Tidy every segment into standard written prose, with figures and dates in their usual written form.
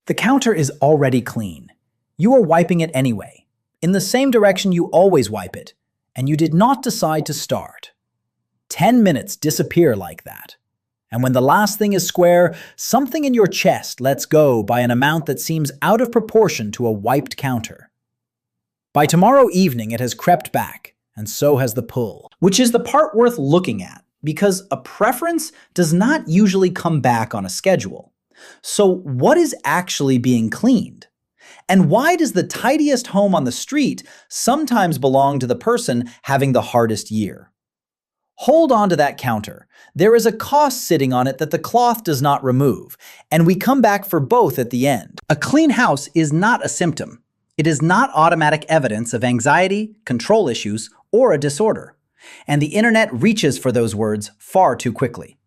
The counter is already clean. You are wiping it anyway, in the same direction you always wipe it, and you did not decide to start. 10 minutes disappear like that. And when the last thing is square, something in your chest lets go by an amount that seems out of proportion to a wiped counter. By tomorrow evening, it has crept back, and so has the pull. Which is the part worth looking at, because a preference does not usually come back on a schedule. So what is actually being cleaned? And why does the tidiest home on the street sometimes belong to the person having the hardest year? Hold on to that counter. There is a cost sitting on it that the cloth does not remove, and we come back for both at the end. A clean house is not a symptom. It is not automatic evidence of anxiety, control issues, or a disorder. And the internet reaches for those words far too quickly.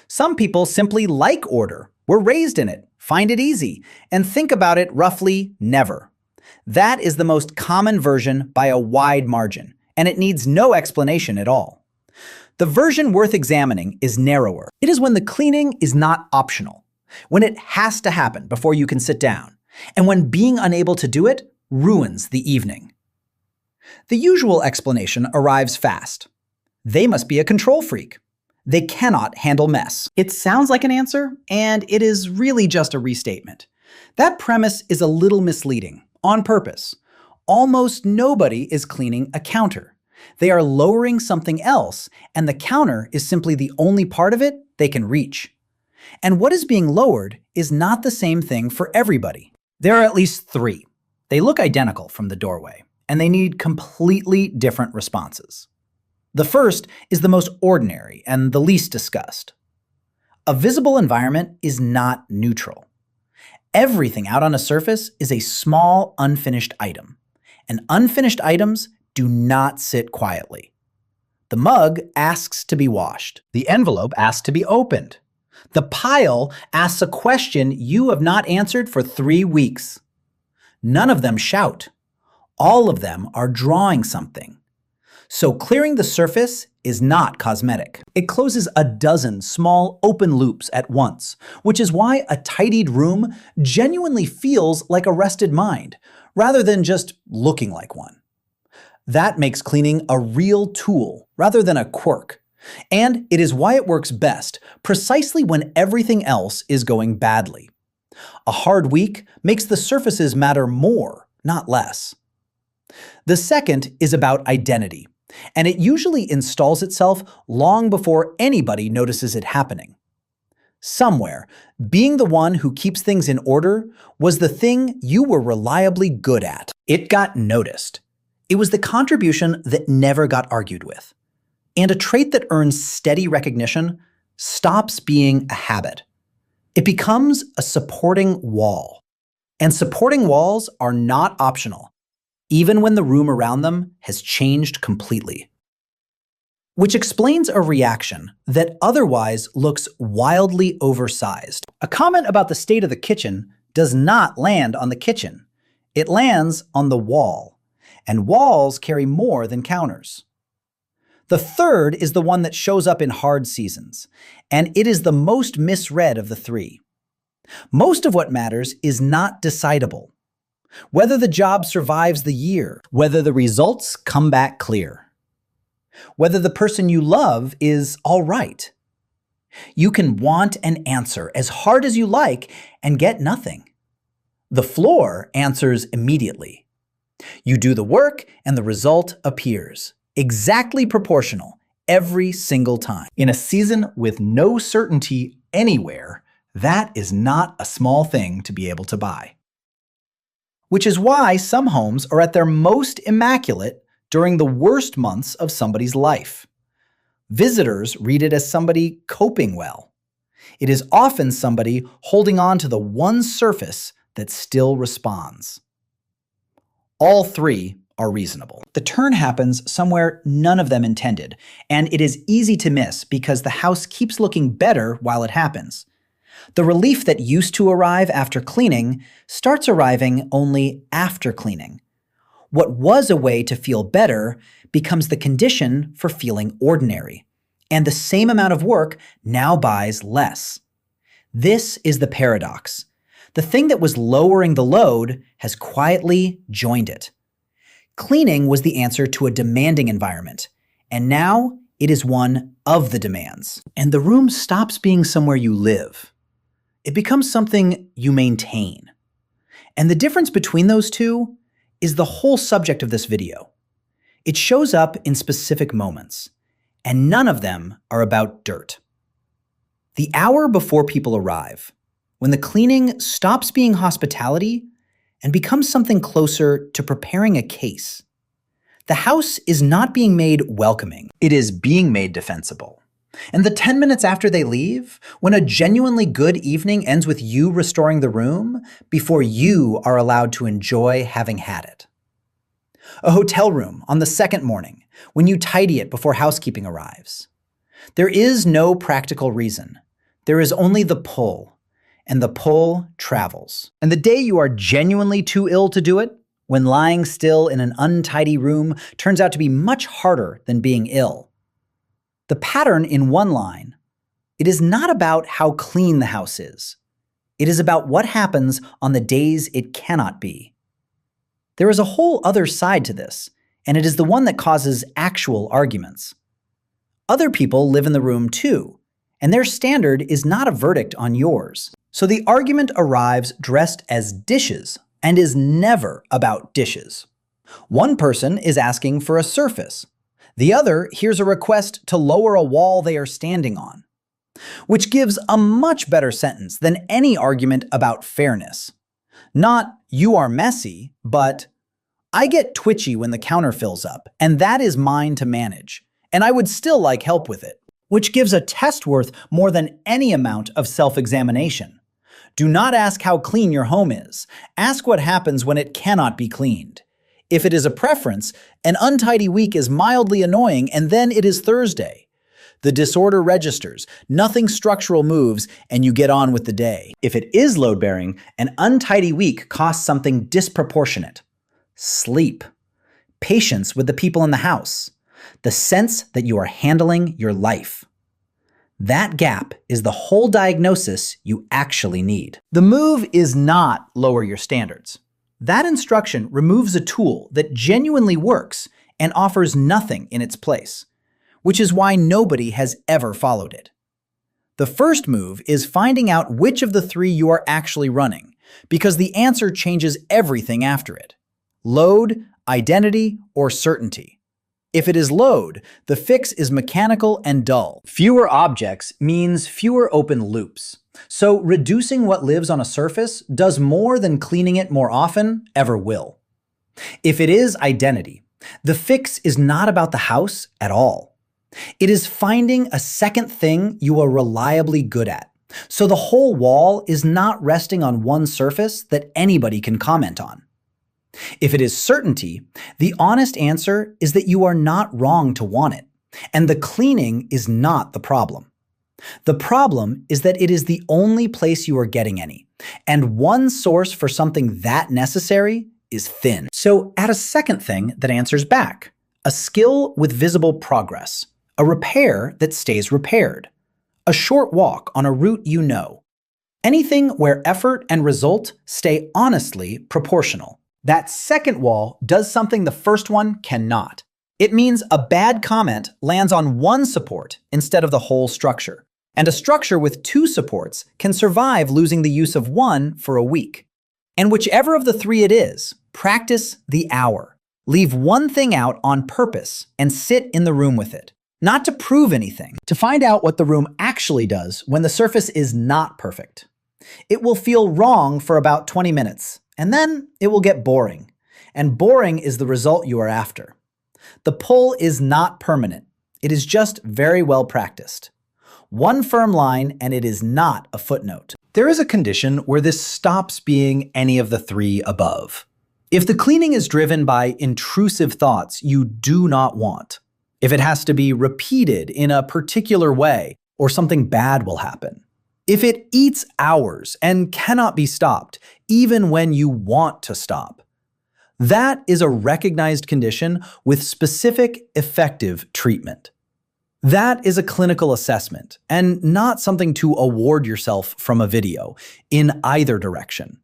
Some people simply like order, were raised in it, find it easy, and think about it roughly never. That is the most common version by a wide margin, and it needs no explanation at all. The version worth examining is narrower. It is when the cleaning is not optional, when it has to happen before you can sit down, and when being unable to do it ruins the evening. The usual explanation arrives fast. They must be a control freak. They cannot handle mess. It sounds like an answer, and it is really just a restatement. That premise is a little misleading, on purpose. Almost nobody is cleaning a counter. They are lowering something else, and the counter is simply the only part of it they can reach. And what is being lowered is not the same thing for everybody. There are at least 3. They look identical from the doorway, and they need completely different responses. The first is the most ordinary and the least discussed. A visible environment is not neutral. Everything out on a surface is a small, unfinished item, and unfinished items do not sit quietly. The mug asks to be washed. The envelope asks to be opened. The pile asks a question you have not answered for 3 weeks. None of them shout. All of them are drawing something. So clearing the surface is not cosmetic. It closes a dozen small open loops at once, which is why a tidied room genuinely feels like a rested mind, rather than just looking like one. That makes cleaning a real tool, rather than a quirk. And it is why it works best, precisely when everything else is going badly. A hard week makes the surfaces matter more, not less. The second is about identity, and it usually installs itself long before anybody notices it happening. Somewhere, being the one who keeps things in order was the thing you were reliably good at. It got noticed. It was the contribution that never got argued with. And a trait that earns steady recognition stops being a habit. It becomes a supporting wall. And supporting walls are not optional, even when the room around them has changed completely. Which explains a reaction that otherwise looks wildly oversized. A comment about the state of the kitchen does not land on the kitchen. It lands on the wall. And walls carry more than counters. The third is the one that shows up in hard seasons, and it is the most misread of the 3. Most of what matters is not decidable. Whether the job survives the year, whether the results come back clear, whether the person you love is all right. You can want an answer as hard as you like and get nothing. The floor answers immediately. You do the work and the result appears, exactly proportional, every single time. In a season with no certainty anywhere, that is not a small thing to be able to buy. Which is why some homes are at their most immaculate during the worst months of somebody's life. Visitors read it as somebody coping well. It is often somebody holding on to the one surface that still responds. All 3 are reasonable. The turn happens somewhere none of them intended, and it is easy to miss because the house keeps looking better while it happens. The relief that used to arrive after cleaning starts arriving only after cleaning. What was a way to feel better becomes the condition for feeling ordinary, and the same amount of work now buys less. This is the paradox. The thing that was lowering the load has quietly joined it. Cleaning was the answer to a demanding environment, and now it is one of the demands. And the room stops being somewhere you live. It becomes something you maintain. And the difference between those two is the whole subject of this video. It shows up in specific moments, and none of them are about dirt. The hour before people arrive, when the cleaning stops being hospitality and becomes something closer to preparing a case. The house is not being made welcoming. It is being made defensible. And the 10 minutes after they leave, when a genuinely good evening ends with you restoring the room before you are allowed to enjoy having had it. A hotel room on the second morning, when you tidy it before housekeeping arrives. There is no practical reason. There is only the pull, and the pull travels. And the day you are genuinely too ill to do it, when lying still in an untidy room turns out to be much harder than being ill. The pattern in one line, it is not about how clean the house is. It is about what happens on the days it cannot be. There is a whole other side to this, and it is the one that causes actual arguments. Other people live in the room too, and their standard is not a verdict on yours. So the argument arrives dressed as dishes and is never about dishes. One person is asking for a surface. The other hears a request to lower a wall they are standing on, which gives a much better sentence than any argument about fairness. Not, you are messy, but, I get twitchy when the counter fills up, and that is mine to manage, and I would still like help with it, which gives a test worth more than any amount of self-examination. Do not ask how clean your home is. Ask what happens when it cannot be cleaned. If it is a preference, an untidy week is mildly annoying, and then it is Thursday. The disorder registers, nothing structural moves, and you get on with the day. If it is load-bearing, an untidy week costs something disproportionate. Sleep. Patience with the people in the house. The sense that you are handling your life. That gap is the whole diagnosis you actually need. The move is not lower your standards. That instruction removes a tool that genuinely works and offers nothing in its place, which is why nobody has ever followed it. The first move is finding out which of the three you are actually running, because the answer changes everything after it. Load, identity, or certainty. If it is load, the fix is mechanical and dull. Fewer objects means fewer open loops. So reducing what lives on a surface does more than cleaning it more often ever will. If it is identity, the fix is not about the house at all. It is finding a second thing you are reliably good at. So the whole wall is not resting on one surface that anybody can comment on. If it is certainty, the honest answer is that you are not wrong to want it, and the cleaning is not the problem. The problem is that it is the only place you are getting any, and one source for something that necessary is thin. So add a second thing that answers back, a skill with visible progress, a repair that stays repaired, a short walk on a route you know, anything where effort and result stay honestly proportional. That second wall does something the first one cannot. It means a bad comment lands on one support instead of the whole structure. And a structure with two supports can survive losing the use of one for a week. And whichever of the three it is, practice the hour. Leave one thing out on purpose and sit in the room with it. Not to prove anything, to find out what the room actually does when the surface is not perfect. It will feel wrong for about 20 minutes. And then it will get boring. And boring is the result you are after. The pull is not permanent. It is just very well practiced. One firm line and it is not a footnote. There is a condition where this stops being any of the three above. If the cleaning is driven by intrusive thoughts you do not want, if it has to be repeated in a particular way or something bad will happen, if it eats hours and cannot be stopped, even when you want to stop, that is a recognized condition with specific effective treatment. That is a clinical assessment and not something to award yourself from a video in either direction.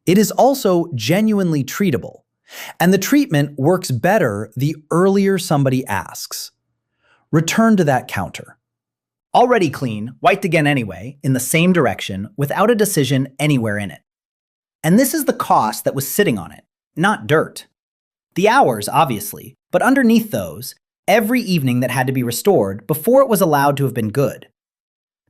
It is also genuinely treatable, and the treatment works better the earlier somebody asks. Return to that counter. Already clean, wiped again anyway, in the same direction, without a decision anywhere in it. And this is the cost that was sitting on it, not dirt. The hours, obviously, but underneath those, every evening that had to be restored before it was allowed to have been good.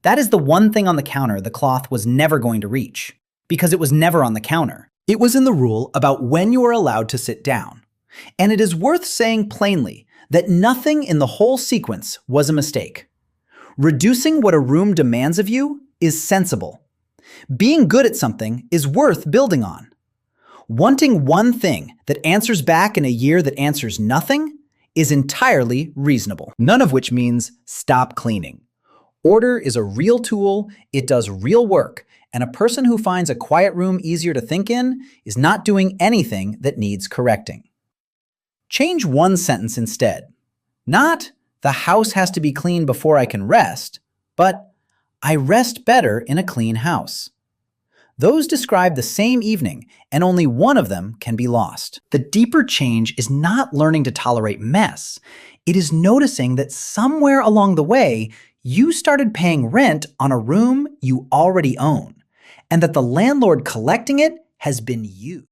That is the one thing on the counter the cloth was never going to reach, because it was never on the counter. It was in the rule about when you are allowed to sit down. And it is worth saying plainly that nothing in the whole sequence was a mistake. Reducing what a room demands of you is sensible. Being good at something is worth building on. Wanting one thing that answers back in a year that answers nothing is entirely reasonable. None of which means stop cleaning. Order is a real tool, it does real work, and a person who finds a quiet room easier to think in is not doing anything that needs correcting. Change one sentence instead. Not, the house has to be clean before I can rest, but I rest better in a clean house. Those describe the same evening, and only one of them can be lost. The deeper change is not learning to tolerate mess. It is noticing that somewhere along the way, you started paying rent on a room you already own, and that the landlord collecting it has been you.